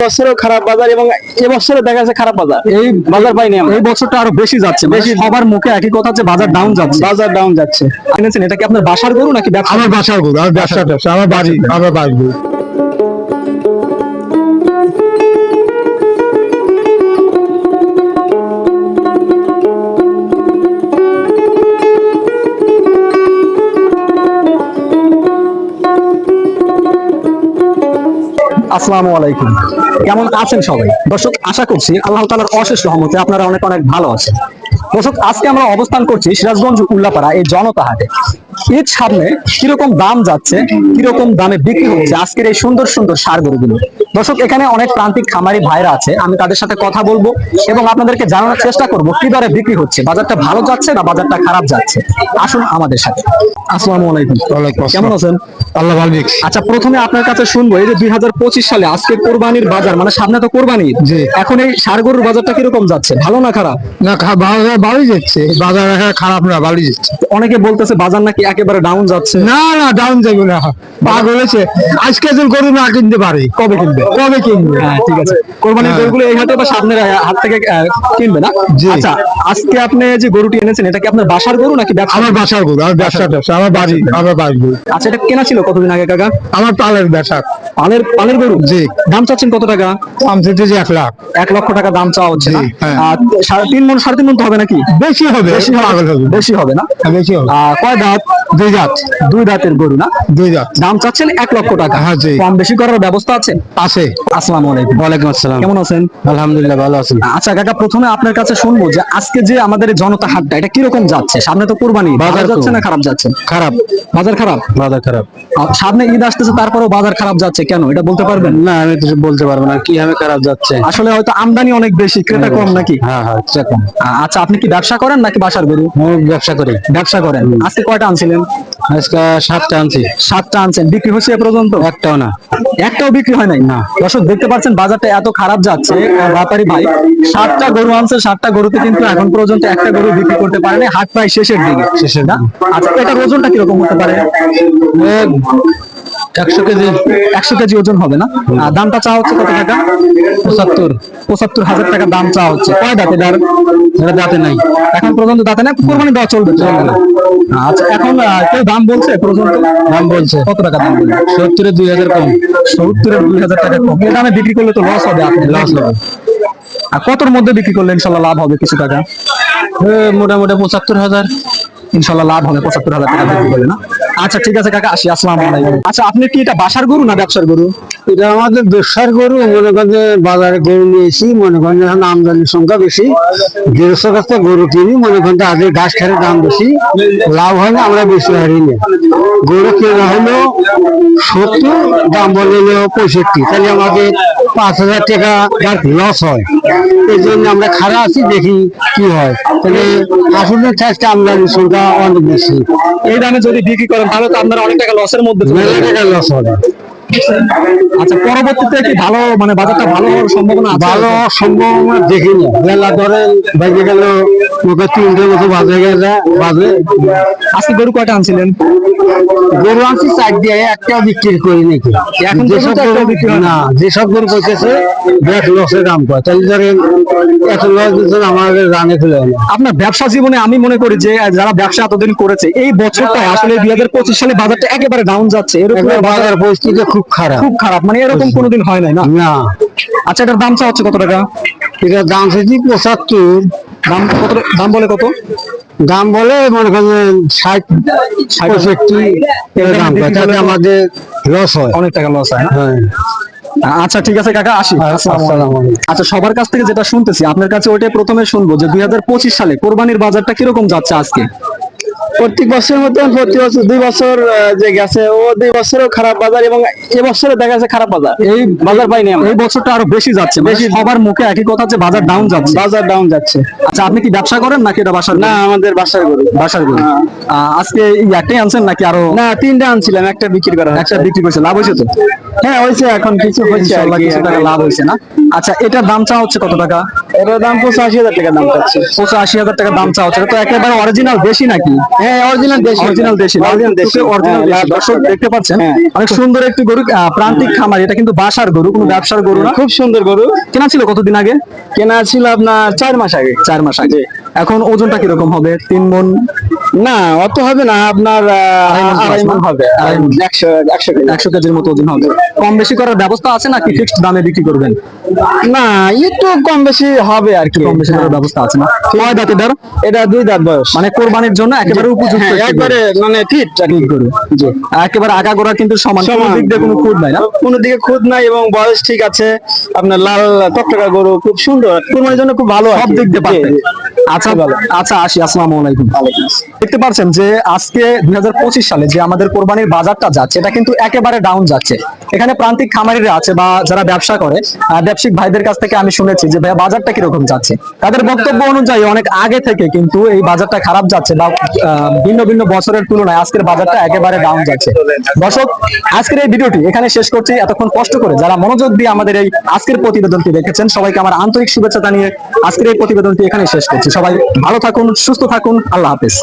বছরও খারাপ বাজার এবং এবছরে দেখা যাচ্ছে খারাপ বাজার, এই বাজার পাইনি আমরা। এই বছরটা আরো বেশি যাচ্ছে, বেশি। সবার মুখে একই কথা যে বাজার ডাউন যাচ্ছে। বাজার ডাউন যাচ্ছে। কিনেছেন এটা কি আপনার বাসার গরু নাকি ব্যবসা? আমার বাসার গরু, আমার ব্যবসা আমার বাড়ি, আমার বাড়ি গরু। আসসালামু আলাইকুম, কেমন আছেন সবাই? দর্শক, আশা করছি আল্লাহ তাআলার অশেষ রহমতে আপনারা অনেক অনেক ভালো আছেন। দর্শক, আজকে আমরা অবস্থান করছি সিরাজগঞ্জ উল্লাপাড়া এই জনতা হাটে। ঈদ সামনে, কিরকম দাম যাচ্ছে, কিরকম দামে বিক্রি হচ্ছে আজকের এই সুন্দর সুন্দর ষাঁড় গরুগুলো। দর্শক, এখানে অনেক প্রান্তিক খামারি ভাইরা আছে, আমি তাদের সাথে কথা বলবো এবং আপনাদেরকে জানানোর চেষ্টা করব কি দরে বিক্রি হচ্ছে, বাজারটা ভালো যাচ্ছে না বাজারটা খারাপ যাচ্ছে। আসুন আমাদের সাথে। আসসালামু আলাইকুম। ওয়ালাইকুম আসসালাম। কেমন আছেন? আল্লাহ ভালো রাখুক। আচ্ছা, প্রথমে আপনার কাছে শুনবো, এই যে 2025 সালে আজকে কোরবানির বাজার, মানে সামনে তো কোরবানি, জি। এখন এই ষাঁড় গরুর বাজারটা কিরকম যাচ্ছে, ভালো না খারাপ? না, বাজার ভালোই যাচ্ছে, বাজার এখন খারাপ না, ভালোই যাচ্ছে। অনেকে বলতেছে বাজার নাকি একেবারে ডাউন যাচ্ছে। না না, ডাউন যাবে না, পাগ হয়েছে। আজকে যদি গরু না কিনতে পারি, কবে কিনবে? কবে কিনবে? হ্যাঁ, ঠিক আছে। কোরবানির হ্যাঁ। গরুগুলো এই হাটে বা সামনের হাট থেকে কিনবে না? জি। আচ্ছা, আজকে আপনি যে গরুটি এনেছেন এটা কি আপনার বাসার গরু নাকি ব্যবসা? আমার বাসার গরু, আমার ব্যবসা, আমার বাড়ি, আমার বাড়ি গরু। আচ্ছা, এটা কেনা ছিল কতদিন আগে কাকা? আমার পালের ব্যবসা। পালের গরু? জি। দাম চাচ্ছেন কত টাকা? দাম চেয়েছি 1 লাখ। 1 লক্ষ টাকা দাম চাওয়া হচ্ছে না? জি, হ্যাঁ। 3.5 মণ 3.5 মণ তো হবে নাকি? বেশি হবে, বেশি হবে? পাগল হবে। বেশি হবে না? হ্যাঁ, বেশি হবে। কয় দাঁত? 2 দাঁত। 2 দাঁতের গরু না? 2 দাঁত দাম চাচ্ছেন 1 লক্ষ টাকা। হ্যাঁ, জি। কম বেশি করার ব্যবস্থা আছে? আছে। আসসালামু আলাইকুম। ওয়ালাইকুম আসসালাম। কেমন আছেন? আলহামদুলিল্লাহ, ভালো আছি। আচ্ছা কাকা, প্রথমে আপনার কাছে শুনবো যে আজকে যে আমাদের এই জনতা হাটটা, এটা কিরকম যাচ্ছে? সামনে তো কোরবানি, বাজার বাজার যাচ্ছে তো- না খারাপ যাচ্ছে? খারাপ, বাজার খারাপ? বাজার খারাপ। সামনে ঈদ আসতেছে, তারপরেও বাজার খারাপ যাচ্ছে কেন, এটা বলতে পারবেন? না, আমি কিছু বলতে পারবো না কিভাবে খারাপ যাচ্ছে। আসলে হয়তো আমদানি অনেক বেশি, ক্রেতা কম নাকি? হ্যাঁ হ্যাঁ, সেরকম। আচ্ছা, আপনি কি ব্যবসা করেন নাকি বাসার গরু? আমি ব্যবসা করি। ব্যবসা করেন। আজকে কয়টা আনছিলেন? আজকে 7টা আনছি। 7টা আনছেন, বিক্রি হচ্ছে এ পর্যন্ত? একটাও না। একটাও বিক্রি হয় নাই? না। দর্শক, দেখতে পাচ্ছেন বাজারটা এত খারাপ যাচ্ছে। ব্যাপারী ভাই 7টা গরু আনছে, 7টা গরুতে কিন্তু এখন পর্যন্ত একটা গরু বিক্রি করতে পারেনি। হাট প্রায় শেষের দিকে। শেষের না? আচ্ছা, এটার ওজনটা কিরকম হতে পারে? 100 কেজি। 100 কেজি ওজন হবে না? দামটা চাওয়া হচ্ছে কত টাকা? 75,000 টাকা দাম চাওয়া হচ্ছে। কয় দাঁতে এটার? এটা দাঁতে নাই, এখন পর্যন্ত দাঁতে না, কোরবানি দেওয়া চলবে? আচ্ছা, এখন কেউ দাম বলছে পর্যন্ত? দাম বলছে কত টাকা দাম বলছে? 70-এর 2000 কম। 70-এর 2000 টাকা কম। এই দামে বিক্রি করলে তো লস হবে আপনার। লস হবে। আর কতর মধ্যে বিক্রি করলে ইনশাল্লাহ লাভ হবে কিছু টাকা? মোটামুটি 75,000। ইনশাল্লাহ লাভ হবে 75,000 টাকা বিক্রি করলে না? আচ্ছা, ঠিক আছে কাকা, আসি। আসসালামু আলাইকুম। আচ্ছা, আপনি কি এটা বাসার গরু না ব্যবসার গরু? এটা আমাদের ব্যবসার গরু। মনে করেন যে বাজারে গরু নিয়েছি, মনে করেন যে এখন আমদানির সংখ্যা বেশি, গৃহস্থর কাছে গরু কিনি, মনে করেন যে আগে ঘাস খারের দাম বেশি, লাভ হয় না, আমরা বেশি হারি না। গরু কেনা হলো 70, দাম বলে হলো 65, তাহলে আমাদের 5,000 টাকা লস হয়। এই জন্য আমরা খারাপ আছি, দেখি কি হয়। তাহলে আসলে আজকে আমদানির সংখ্যা অনেক বেশি, এই দামে যদি বিক্রি করেন তাহলে তো আপনারা অনেক টাকা লসের মধ্যে চলে মেলা যাবেন। টাকা লস হবে। আচ্ছা, পরবর্তীতে কি ভালো, মানে বাজারটা ভালো হওয়ার সম্ভাবনা আছে? ভালো সম্ভাবনা দেখি না। মেলা ধরেন বেজে গেল, ওকে 3টের মতো বাজে গেছে, বাজে। আজকে গরু কয়টা আনছিলেন? গরু আনছি 4 দিয়ে, একটাও বিক্রি করি নাকি। এখন যেসব পর্যন্ত গরু একটাও বিক্রি হয় না? না, যেসব গরু করতেছে দেখ লসের দাম পায়, তাহলে ধরেন এত লস দিচ্ছেন আমাদের রানে ফেলে না। আপনার ব্যবসা জীবনে আমি মনে করি যে যারা ব্যবসা এতদিন করেছে, এই বছরটা আসলে 2025 সালে বাজারটা একেবারে ডাউন যাচ্ছে, এরকম এবার বাজার পরিস্থিতি খুব খারাপ। খুব খারাপ, মানে এরকম কোনোদিন হয় নাই না? না, আচ্ছা, এটার দাম চাওয়া হচ্ছে কত টাকা? এটা দাম হচ্ছে 75। দাম কত? দাম বলে কত? দাম বলে মনে করেন 60, 65 এর দাম পায়, তাতে আমাদের লস হয়। অনেক টাকা লস হয় না? হ্যাঁ। আচ্ছা, ঠিক আছে কাকা, আসি। আসসালামু আলাইকুম। আচ্ছা, সবার কাছ থেকে যেটা শুনতেছি আপনার কাছে ওইটাই প্রথমে শুনবো যে 2025 সালে কোরবানির বাজারটা কিরকম যাচ্ছে আজকে? প্রত্যেক বছরের মতো প্রতি বছর 2 বছর যে গেছে, ও 2 বছরও খারাপ বাজার এবং এবছরে দেখা যাচ্ছে খারাপ বাজার, এই বাজার পাইনি আমরা। এই বছরটা আরো বেশি যাচ্ছে, বেশি। বেশি। সবার মুখে একই কথা যে বাজার ডাউন যাচ্ছে। বাজার ডাউন যাচ্ছে। আচ্ছা, আপনি কি ব্যবসা করেন নাকি এটা বাসার গরু? না, আমাদের বাসার গরু। বাসার গরু। আজকে এই একটাই আনছেন নাকি আরো? না, 3টা আনছিলাম, একটা বিক্রি করা হচ্ছে। একটা বিক্রি করছে, লাভ হয়েছে তো? হ্যাঁ, হয়েছে, এখন কিছু হচ্ছে আর ইনশাআল্লাহ কি। কিছু টাকা লাভ হয়েছে না? আচ্ছা, এটার দাম চাওয়া হচ্ছে কত টাকা? এটার দাম 85,000 টাকা দাম চাচ্ছি। 85,000 টাকা দাম চাওয়া হচ্ছে। তো একেবারে অরিজিনাল দেশি নাকি? হ্যাঁ অরিজিনাল দেশি। অরিজিনাল দেশি, অরিজিনাল দেশি। অরিজিনাল হ্যাঁ, দেশি। লাল দর্শক টকটকা। দেখতে পাচ্ছেন হ্যাঁ। অনেক সুন্দর একটি গরু, প্রান্তিক খামার। এটা কিন্তু বাসার গরু, কোনো ব্যবসার গরু না। খুব সুন্দর গরু। কেনা ছিল কতদিন আগে? কেনা ছিল আপনার 4 মাস আগে। 4 মাস আগে। এখন ওজনটা কিরকম হবে? 3 মণ? না অত হবে না, আপনার আড়াই মণ হবে। আড়াই মণ। 100 কেজি। 100 কেজির মতো ওজন হবে। কম বেশি করার ব্যবস্থা আছে নাকি ফিক্সড দামে বিক্রি করবেন? না একটু কম বেশি হবে আর কি। কম বেশি করার হ্যাঁ। ব্যবস্থা আছে না? কয় দাঁতে বের? এটা 2 দাঁত বয়স। মানে কোরবানির জন্য একেবারে উপযুক্ত হ্যাঁ, একটি গরু। একবারে মানে ফিট আর কি। গরু। জি। একেবারে আগাগোড়া কিন্তু সমান, কোনো সমান। দিক দিয়ে কোনো খুঁত নাই না? কোনো দিকে খুদ নাই এবং বয়স ঠিক আছে। আপনার লাল টকটকা গরু খুব সুন্দর, কুরবানির জন্য খুব ভালো আর সব কি। দিক দিয়ে জি, পারফেক্ট। জি। আচ্ছা ভালো। আচ্ছা, আসি। আসসালামু আলাইকুম। ওয়ালাইকুম আসসালাম। দেখতে পাচ্ছেন যে আজকে 2025 সালে যে আমাদের কোরবানির বাজারটা যাচ্ছে, এটা কিন্তু একেবারে ডাউন যাচ্ছে। এখানে প্রান্তিক খামারিরা আছে বা যারা ব্যবসা করে, ব্যবসায়িক ভাইদের কাছ থেকে আমি শুনেছি যে ভাই বাজারটা কিরকম যাচ্ছে। তাদের বক্তব্য অনুযায়ী অনেক আগে থেকে কিন্তু এই বাজারটা খারাপ যাচ্ছে বা ভিন্ন ভিন্ন বছরের তুলনায় আজকের বাজারটা একেবারে ডাউন যাচ্ছে। দর্শক, আজকের এই ভিডিওটি এখানে শেষ করছি। এতক্ষণ কষ্ট করে যারা মনোযোগ দিয়ে আমাদের এই আজকের প্রতিবেদনটি দেখেছেন, সবাইকে আমার আন্তরিক শুভেচ্ছা জানিয়ে আজকের এই প্রতিবেদনটি এখানে শেষ করছি। সবাই ভালো থাকুন, সুস্থ থাকুন। আল্লাহ হাফেজ।